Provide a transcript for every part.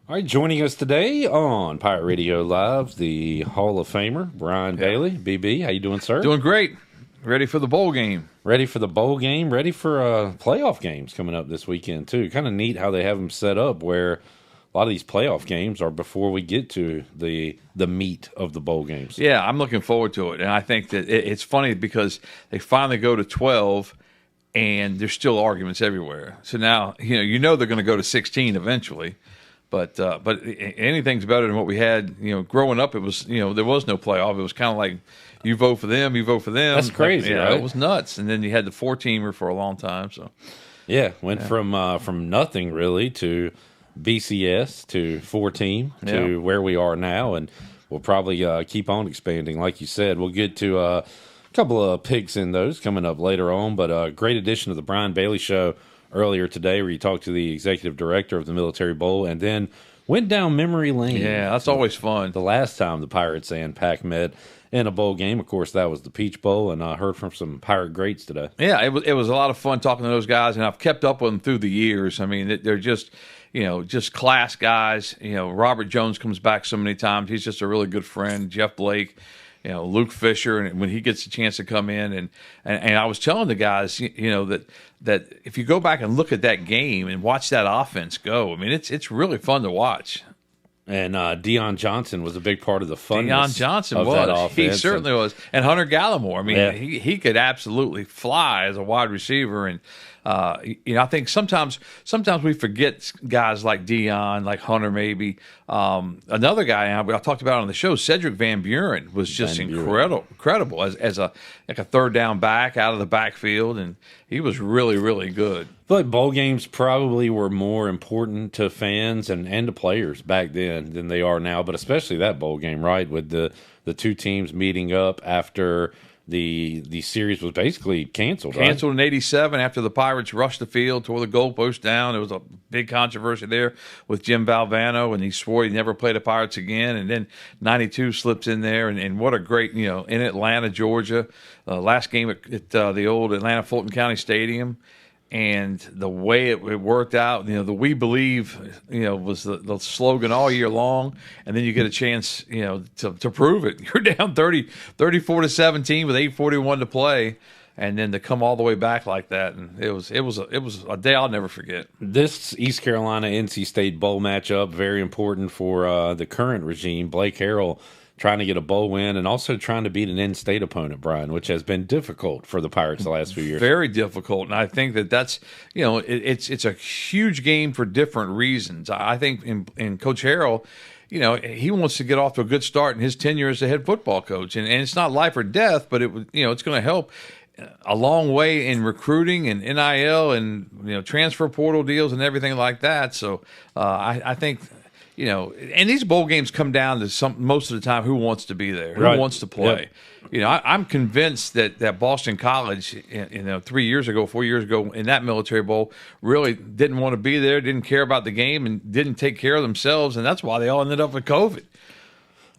All right, joining us today on Pirate Radio Live, the Hall of Famer, Brian Bailey. BB, how you doing, sir? Doing great. Ready for the bowl game. Ready for the bowl game, ready for playoff games coming up this weekend, too. Kind of neat how they have them set up where a lot of these playoff games are before we get to the meat of the bowl games. Yeah, I'm looking forward to it. And I think that it's funny because they finally go to 12 and there's still arguments everywhere. So now, they're going to go to 16 eventually. But anything's better than what we had. Growing up, it was there was no playoff. It was kind of like you vote for them, you vote for them. That's crazy, right? It was nuts. And then you had the 4-teamer for a long time. So went from nothing really to BCS to 4-team to where we are now, and we'll probably keep on expanding, like you said. We'll get to a couple of picks in those coming up later on, but a great edition of the Brian Bailey Show earlier today, where you talked to the executive director of the Military Bowl, and then went down memory lane. Yeah, that's always fun. The last time the Pirates and Pac met in a bowl game, of course, that was the Peach Bowl, and I heard from some Pirate greats today. Yeah, it was a lot of fun talking to those guys, and I've kept up with them through the years. I mean, they're just class guys. Robert Jones comes back so many times. He's just a really good friend. Jeff Blake. Luke Fisher, and when he gets a chance to come in, and I was telling the guys, that if you go back and look at that game and watch that offense go, I mean, it's really fun to watch. And Deion Johnson was a big part of the fun. Deion Johnson was. That offense. He certainly was. And Hunter Gallimore. I mean, he could absolutely fly as a wide receiver. And I think sometimes we forget guys like Deion, like Hunter, maybe. Another guy I talked about on the show, Cedric Van Buren, was just incredible as a third down back out of the backfield, and he was really, really good. I feel like bowl games probably were more important to fans and to players back then than they are now, but especially that bowl game, right, with the two teams meeting up after the series was basically canceled. Canceled in '87 after the Pirates rushed the field, tore the goalpost down. There was a big controversy there with Jim Valvano, and he swore he never played the Pirates again. And then '92 slips in there, and what a great, in Atlanta, Georgia, last game at the old Atlanta Fulton County Stadium. And the way it worked out, the "We Believe," was the slogan all year long. And then you get a chance, to prove it. You're down 34-17 with 8:41 to play, and then to come all the way back like that, and it was a day I'll never forget. This East Carolina NC State bowl matchup, very important for the current regime. Blake Harrell trying to get a bowl win, and also trying to beat an in-state opponent, Brian, which has been difficult for the Pirates the last few years. Very difficult, and I think that's it's a huge game for different reasons. I think in Coach Harrell, he wants to get off to a good start in his tenure as a head football coach, and it's not life or death, but it's going to help a long way in recruiting and NIL and transfer portal deals and everything like that. So I think. And these bowl games come down to most of the time who wants to be there, who wants to play. Yep. I'm convinced that Boston College, 4 years ago in that Military Bowl, really didn't want to be there, didn't care about the game, and didn't take care of themselves, and that's why they all ended up with COVID.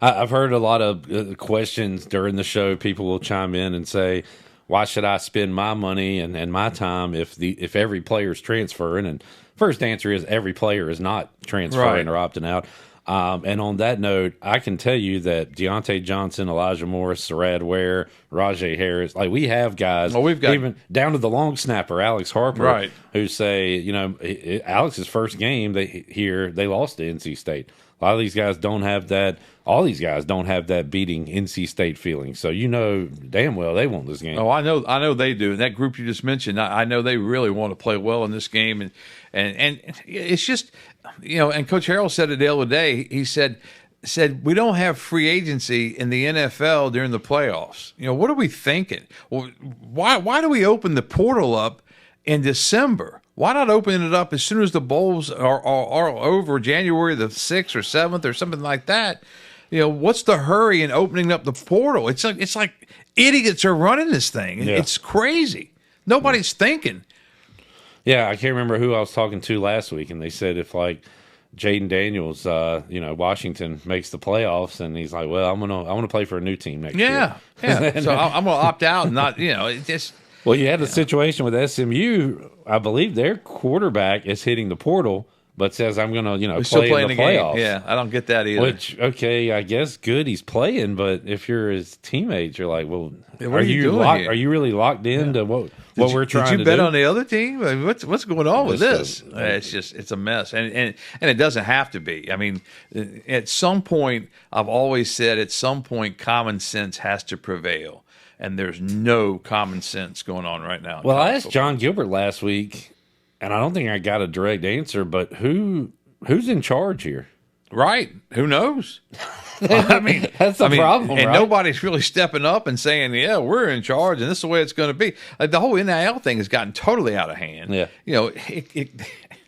I've heard a lot of questions during the show. People will chime in and say, why should I spend my money and my time if every player's transferring? And first answer is every player is not transferring or opting out. And on that note, I can tell you that Deontay Johnson, Elijah Morris, Sarad Ware, Rajay Harris, like we have guys, we've got even down to the long snapper, Alex Harper, who say, Alex's first game they lost to NC State. A lot of these guys don't have that. All these guys don't have that beating NC State feeling. So damn well they want this game. Oh, I know they do. And that group you just mentioned, I know they really want to play well in this game. And it's just, and Coach Harrell said it the other day. He said we don't have free agency in the NFL during the playoffs. What are we thinking? Well, why do we open the portal up in December? Why not open it up as soon as the bowls are over, January the 6th or 7th or something like that? What's the hurry in opening up the portal? It's like idiots are running this thing. Yeah. It's crazy. Nobody's thinking. Yeah, I can't remember who I was talking to last week, and they said if like Jaden Daniels, Washington makes the playoffs, and he's like, well, I'm gonna play for a new team next year. Yeah. So I'm gonna opt out and not, it just. Well, you had a situation with SMU. I believe their quarterback is hitting the portal but says I'm going to, We're still play playing in the the game. playoffs. Yeah, I don't get that either. Which, okay, I guess good he's playing, but if you're his teammates, you're like, well, what are you doing locked? here? Are you really locked into what we're trying to do? Did you bet on the other team? I mean, what's going on with this? This It's a mess, and it doesn't have to be. I mean, at some point, I've always said, at some point, common sense has to prevail, and there's no common sense going on right now. Well, I asked John Gilbert last week, and I don't think I got a direct answer, but who's in charge here? Right? Who knows? I mean, that's the problem, and right? nobody's really stepping up and saying, "Yeah, we're in charge, and this is the way it's going to be." The whole NIL thing has gotten totally out of hand. Yeah,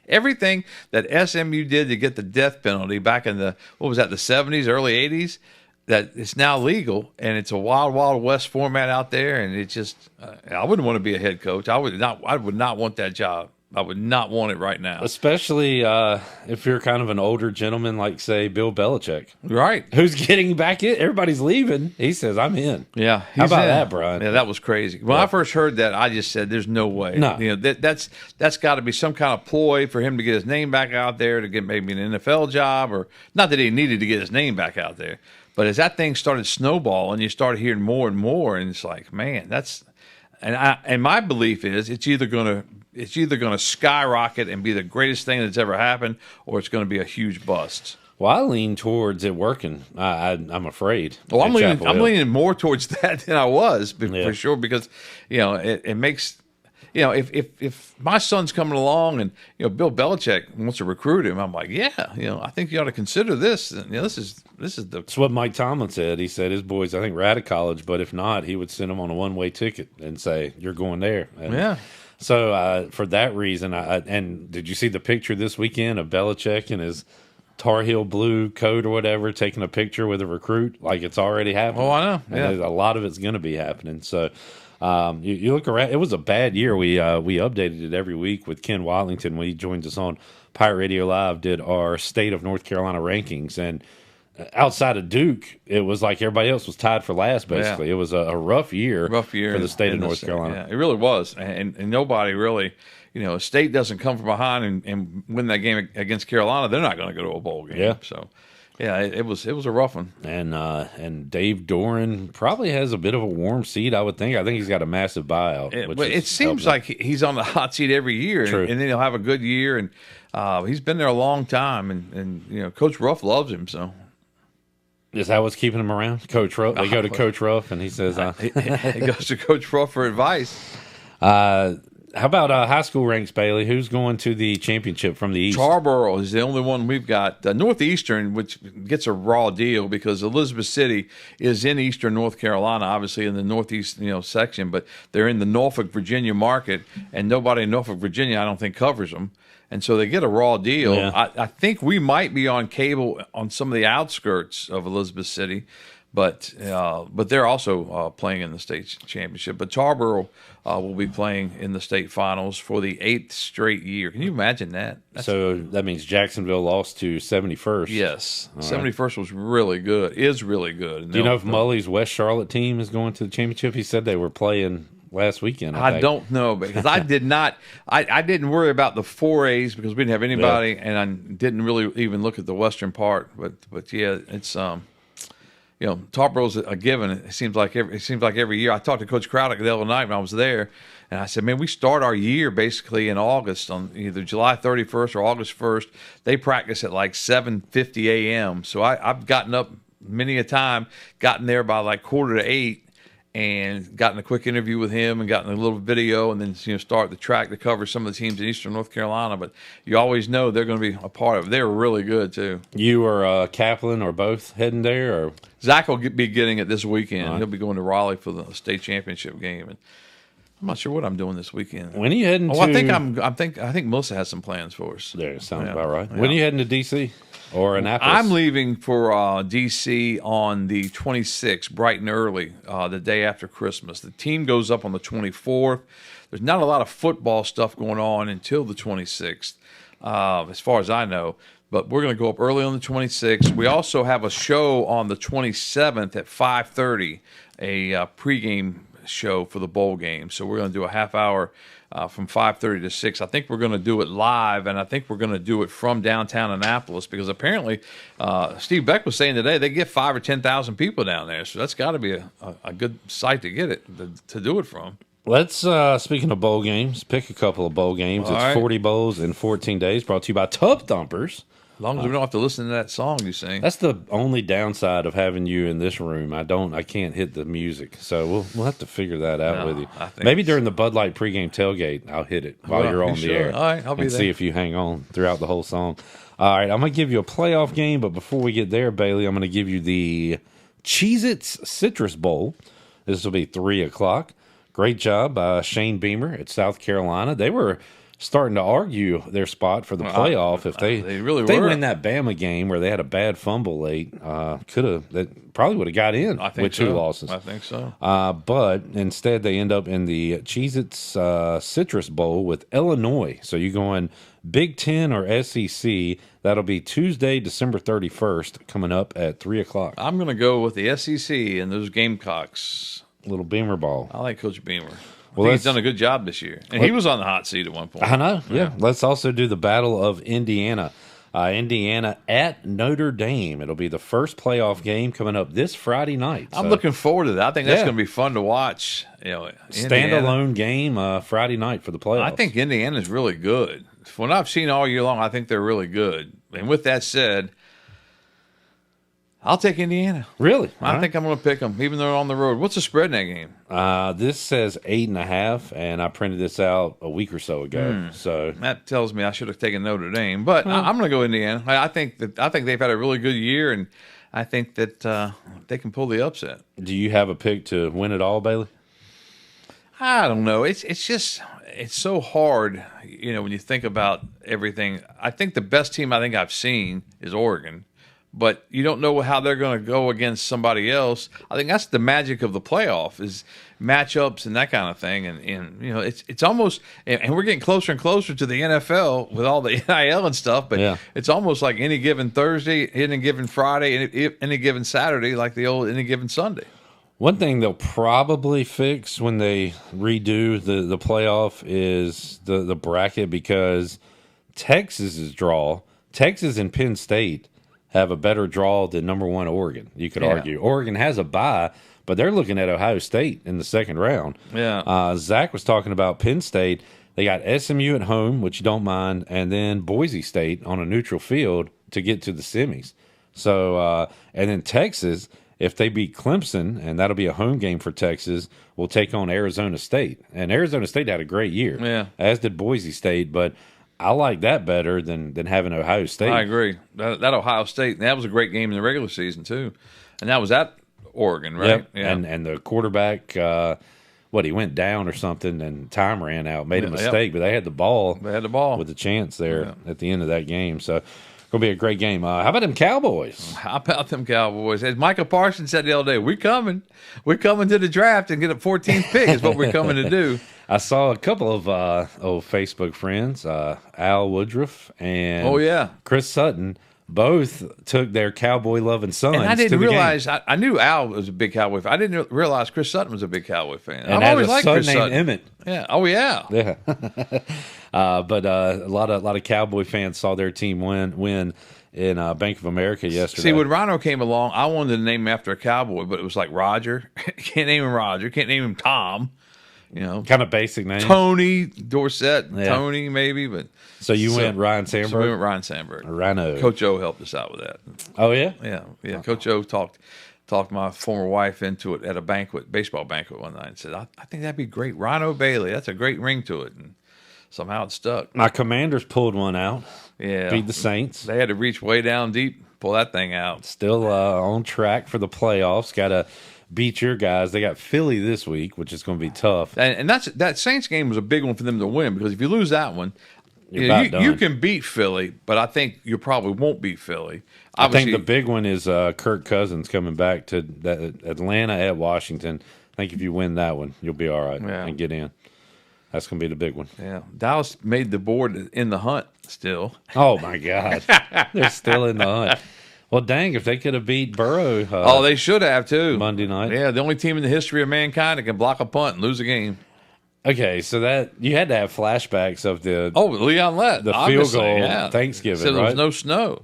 everything that SMU did to get the death penalty back in the the 70s, early 80s, that it's now legal, and it's a wild, wild west format out there, and it just I wouldn't want to be a head coach. I would not want that job. I would not want it right now. Especially if you're kind of an older gentleman like, say, Bill Belichick. Right. Who's getting back in. Everybody's leaving. He says, I'm in. Yeah. How about that, Brian? Yeah, that was crazy. When I first heard that, I just said, there's no way. No. That's got to be some kind of ploy for him to get his name back out there, to get maybe an NFL job, or not that he needed to get his name back out there. But as that thing started snowballing, you started hearing more and more, and it's like, man, that's – and my belief is it's either going to skyrocket and be the greatest thing that's ever happened, or it's going to be a huge bust. Well, I lean towards it working. I'm afraid. Well, I'm leaning more towards that than I was for sure, because it makes if my son's coming along and Bill Belichick wants to recruit him, I'm like, yeah, I think you ought to consider this. This is That's what Mike Tomlin said. He said his boys, I think, were out of college, but if not, he would send them on a one-way ticket and say, "You're going there." And yeah. So for that reason, and did you see the picture this weekend of Belichick in his Tar Heel blue coat or whatever, taking a picture with a recruit? Like, it's already happening. Oh, I know. Yeah. And a lot of it's going to be happening. So you look around. It was a bad year. We updated it every week with Ken Watlington when he joined us on Pirate Radio Live, did our state of North Carolina rankings. And outside of Duke, it was like everybody else was tied for last, basically. Yeah. It was a rough year for the state of North Carolina. Yeah, it really was. And nobody really, State doesn't come from behind and win that game against Carolina, they're not going to go to a bowl game. Yeah. So, yeah, it was a rough one. And Dave Doran probably has a bit of a warm seat, I would think. I think he's got a massive buyout. It seems like he's on the hot seat every year, and then he'll have a good year. And he's been there a long time, and Coach Ruff loves him, so. Is that what's keeping him around? Coach Ruff? They go to Coach Ruff, and he says... he goes to Coach Ruff for advice. How about high school ranks, Bailey? Who's going to the championship from the East? Charborough is the only one we've got. Northeastern, which gets a raw deal because Elizabeth City is in eastern North Carolina, obviously in the northeast section, but they're in the Norfolk, Virginia market, and nobody in Norfolk, Virginia, I don't think, covers them. And so they get a raw deal. Yeah. I think we might be on cable on some of the outskirts of Elizabeth City, but they're also playing in the state championship. But Charborough will be playing in the state finals for the 8th straight year. Can you imagine that? So that means Jacksonville lost to 71st. Yes. 71st was really good, is really good. Do you know if Mully's West Charlotte team is going to the championship? He said they were playing last weekend. I don't know, because I did not. I didn't worry about the 4As because we didn't have anybody, and I didn't really even look at the western part. But yeah, it's Tarborough's a given. It seems like every year. I talked to Coach Craddock the other night when I was there, and I said, man, we start our year basically in August on either July 31st or August 1st. They practice at like 7:50 a.m. So I've gotten up many a time, gotten there by like 7:45. And gotten a quick interview with him and gotten a little video, and then start the track to cover some of the teams in eastern North Carolina. But you always know they're going to be a part of it. They're really good too. You or Kaplan or both heading there, or Zach will be getting it this weekend. Right. He'll be going to Raleigh for the state championship game, and I'm not sure what I'm doing this weekend. When are you heading? I think Melissa has some plans for us. There, sounds about right. Yeah. When are you heading to DC? Or Annapolis? I'm leaving for D.C. on the 26th, bright and early, the day after Christmas. The team goes up on the 24th. There's not a lot of football stuff going on until the 26th, as far as I know. But we're going to go up early on the 26th. We also have a show on the 27th at 5:30, a pregame show for the bowl game. So we're going to do a half-hour from 5:30 to 6. I think we're going to do it live, and I think we're going to do it from downtown Annapolis because apparently Steve Beck was saying today they get 5,000 or 10,000 people down there, so that's got to be a good site to get it to do it from. Let's, speaking of bowl games, pick a couple of bowl games. All It's right. 40 bowls in 14 days, brought to you by Tub Thumpers. As long as we don't have to listen to that song you sing. That's the only downside of having you in this room. I can't hit the music, so we'll have to figure that out No, with you. I think Maybe it's- during the Bud Light pregame tailgate, I'll hit it while Well, you're on sure. the air. All right, I'll be and there. see if you hang on throughout the whole song. All right, I'm gonna give you a playoff game, but before we get there, Bailey, I'm gonna give you the Cheez-Its Citrus Bowl. This will be 3:00. Great job by Shane Beamer at South Carolina. They were starting to argue their spot for the playoff if they really if they were. win that Bama game where they had a bad fumble late. That probably would have got in I think with so. two losses. I think so. But instead, they end up in the Cheez-Its Citrus Bowl with Illinois. So you going Big Ten or SEC? That'll be Tuesday, December 31st, coming up at 3:00. I'm going to go with the SEC and those Gamecocks. Little Beamer ball. I like Coach Beamer. Well, I think he's let's- done a good job this year. And he was on the hot seat at one point. I know. Yeah. Let's also do the Battle of Indiana. Indiana at Notre Dame. It'll be the first playoff game coming up this Friday night. I'm So, looking forward to that. I think that's Yeah. going to be fun to watch. Indiana. standalone game Friday night for the playoffs. I think Indiana's really good. From what I've seen all year long, I think they're really good. And with that said, I'll take Indiana. Really. I think I'm going to pick them, even though they're on the road. What's the spread in that game? This says 8.5, and I printed this out a week or so ago. So That tells me I should have taken Notre Dame, but I'm going to go Indiana. I think they've had a really good year, and I think that they can pull the upset. do you have a pick to win it all, Bailey? I don't know. It's just it's so hard, when you think about everything. I think the best team I think I've seen is Oregon, but you don't know how they're going to go against somebody else. I think that's the magic of the playoff is matchups and that kind of thing. And it's almost and we're getting closer and closer to the NFL with all the NIL and stuff. But Yeah. it's almost like any given Thursday, any given Friday, any given Saturday, like the old any given Sunday. One thing they'll probably fix when they redo the playoff is the bracket because Texas's draw, Texas and Penn State have a better draw than number one Oregon. You could Yeah. argue Oregon has a bye, but they're looking at Ohio State in the second round. Yeah. Zach was talking about Penn State. They got SMU at home, which you don't mind, and then Boise State on a neutral field to get to the semis. So, and then Texas, if they beat Clemson, and that'll be a home game for Texas, will take on Arizona State. And Arizona State had a great year, Yeah. as did Boise State, but I like that better than having Ohio State. I agree. That Ohio State, that was a great game in the regular season too, and that was at Oregon, right? Yep. Yeah. And the quarterback, he went down or something, and time ran out, made a Yeah, mistake, but they had the ball. They had the ball. with a chance there at the end of that game. So, gonna be a great game. How about them Cowboys? How about them Cowboys? As Michael Parsons said the other day, we're coming to the draft and get a 14th pick is what we're coming to do. I saw a couple of old Facebook friends, Al Woodruff and Oh, yeah. Chris Sutton, both took their cowboy loving sons. And I to didn't the game. realize, I knew Al was a big Cowboy fan. I didn't realize Chris Sutton was a big Cowboy fan. And I've had always a liked son Chris named Sutton. Emmett. Yeah. Oh, yeah. Yeah, but a lot of Cowboy fans saw their team win in Bank of America yesterday. See, when Rhino came along, I wanted to name him after a Cowboy, but it was like Roger. Can't name him Roger. Can't name him Tom. kind of basic name. Tony Dorsett, Yeah. Tony maybe, but So you went Ryan So we Sandberg, went Ryan Sandberg. Rhino. Coach O helped us out with that. Oh yeah, Yeah. Coach O talked my former wife into it at a baseball banquet one night, and said, "I think that'd be great, Rhino Bailey. That's a great ring to it." And somehow it stuck. my Commanders pulled one out. Yeah, Beat the Saints. They had to reach way down deep, pull that thing out. Still on track for the playoffs. Got to beat your guys. They got Philly this week, which is going to be tough. And that Saints game was a big one for them to win because if you lose that one, You're about done. you can beat Philly, but I think you probably won't beat Philly. I think Obviously, the big one is Kirk Cousins coming back to Atlanta at Washington. I think if you win that one, you'll be all right Yeah. and get in. That's going to be the big one. yeah, Dallas made the board in the hunt still. Oh, my God. They're still in the hunt. Well, dang, if they could have beat Burrow They should have too. Monday night. Yeah, the only team in the history of mankind that can block a punt and lose a game. Okay, so that you had to have flashbacks of the Leon Lett, the field obviously, goal yeah. Thanksgiving, Said there was right? no snow.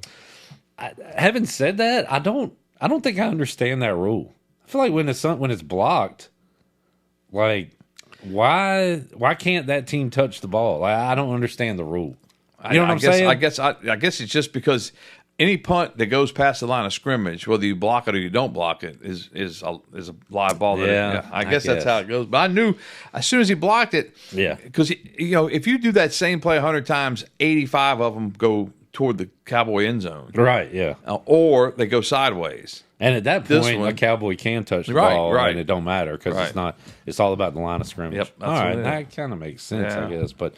Having said that, I don't think I understand that rule. I feel like when it's blocked, like why can't that team touch the ball? Like, I don't understand the rule. You know what I'm saying? I guess it's just because any punt that goes past the line of scrimmage, whether you block it or you don't block it, is a live ball. I guess that's how it goes. But I knew as soon as he blocked it, because if you do that same play 100 times, 85 of them go toward the Cowboy end zone, right? Yeah, or they go sideways. And at that point, a Cowboy can touch the ball, and it don't matter because it's not. It's all about the line of scrimmage. Yep, all right, that kind of makes sense, I guess. But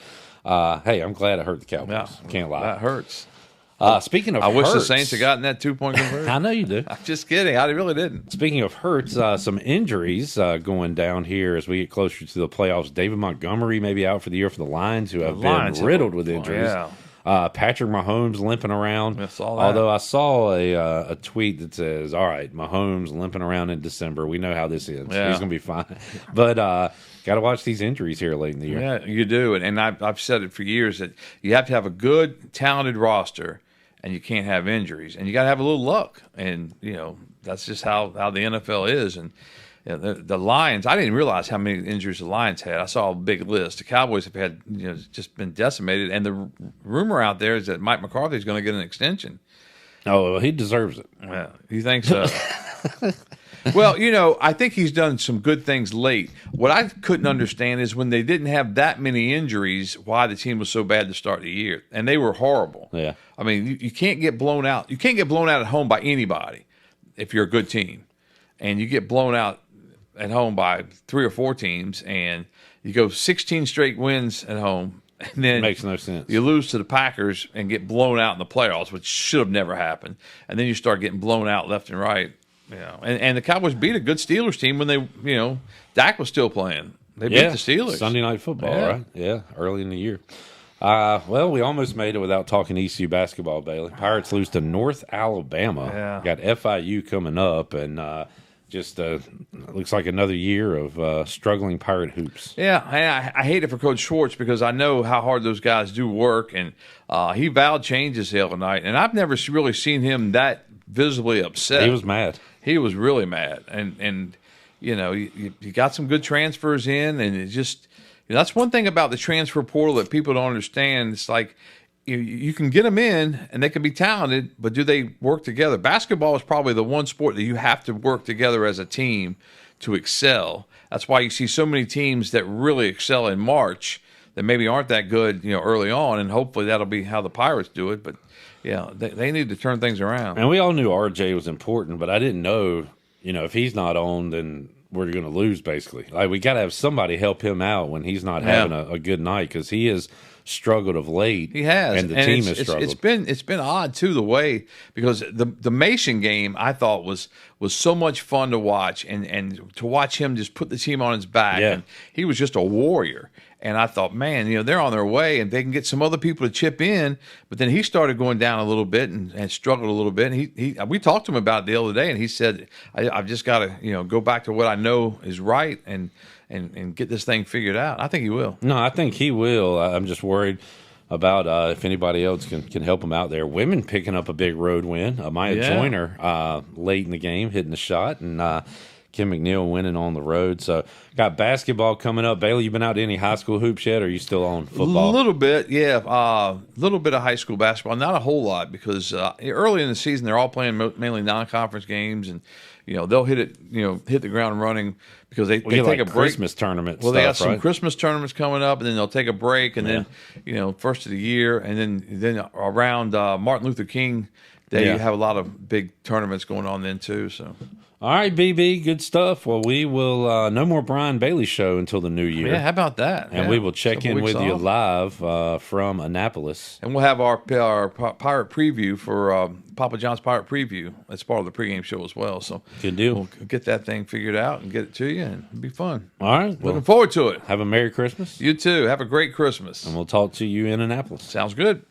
hey, I'm glad it hurt the Cowboys. Yeah, can't lie. That hurts. Speaking of, I wish the Saints had gotten that 2-point conversion. I know you do. I'm just kidding. I really didn't. Speaking of hurts, some injuries going down here as we get closer to the playoffs. David Montgomery may be out for the year for the Lions, who have been riddled with injuries. Yeah. Patrick Mahomes limping around. I saw that. Although I saw a tweet that says, "All right, Mahomes limping around in December. We know how this ends. Yeah. He's going to be fine." But got to watch these injuries here late in the year. Yeah, you do. And I've said it for years that you have to have a good, talented roster, and you can't have injuries, and you got to have a little luck. And that's just how the NFL is. And the Lions, I didn't realize how many injuries the Lions had. I saw a big list. The Cowboys have had just been decimated, and the rumor out there is that Mike McCarthy is going to get an extension. Oh, well, he deserves it. Yeah, you think so? Well, I think he's done some good things late. What I couldn't understand is when they didn't have that many injuries, why the team was so bad to start the year, and they were horrible. Yeah, I mean, you can't get blown out. You can't get blown out at home by anybody if you're a good team, and you get blown out at home by 3 or 4 teams, and you go 16 straight wins at home, and then it makes no sense. You lose to the Packers and get blown out in the playoffs, which should have never happened, and then you start getting blown out left and right. And the Cowboys beat a good Steelers team when they, Dak was still playing. They beat the Steelers. Sunday Night Football, right? Yeah, early in the year. Well, we almost made it without talking ECU basketball, Bailey. Pirates lose to North Alabama. Yeah. Got FIU coming up, and just looks like another year of struggling Pirate hoops. Yeah, I hate it for Coach Schwartz because I know how hard those guys do work, and he vowed changes the other night, and I've never really seen him that visibly upset. He was mad. He was really mad, and you got some good transfers in, and it just that's one thing about the transfer portal that people don't understand. It's like you can get them in, and they can be talented, but do they work together? Basketball is probably the one sport that you have to work together as a team to excel. That's why you see so many teams that really excel in March that maybe aren't that good, early on, and hopefully that'll be how the Pirates do it. But yeah, they need to turn things around. And we all knew RJ was important, but I didn't know, if he's not on, then we're going to lose, basically. Like, we got to have somebody help him out when he's not having a good night, because he has struggled of late. He has. And the team has struggled. It's been odd, too, the way, because the Mason game, I thought, was so much fun to watch, and to watch him just put the team on his back. Yeah. And he was just a warrior. And I thought, man, they're on their way, and they can get some other people to chip in. But then he started going down a little bit and struggled a little bit. And we talked to him about it the other day, and he said, I've just got to go back to what I know is right and get this thing figured out. I think he will. No, I think he will. I'm just worried about if anybody else can help him out there. Women picking up a big road win. Maya Joyner late in the game hitting the shot, and Kim McNeil winning on the road. So got basketball coming up. Bailey, you been out to any high school hoops yet, or are you still on football? A little bit, yeah. A little bit of high school basketball. Not a whole lot, because early in the season they're all playing mainly non-conference games, and they'll hit the ground running because they take a break. Christmas tournament. Well, they got some Christmas tournaments coming up, and then they'll take a break, and then first of the year, and then around Martin Luther King Day, you have a lot of big tournaments going on then too. So. All right, BB, good stuff. Well, we will no more Brian Bailey show until the new year. Yeah, how about that? And we will check in with you live from Annapolis. And we'll have our pirate preview for Papa John's Pirate Preview. That's part of the pregame show as well. So good deal. We'll get that thing figured out and get it to you, and it'll be fun. All right. Looking forward to it. Have a Merry Christmas. You too. Have a great Christmas. And we'll talk to you in Annapolis. Sounds good.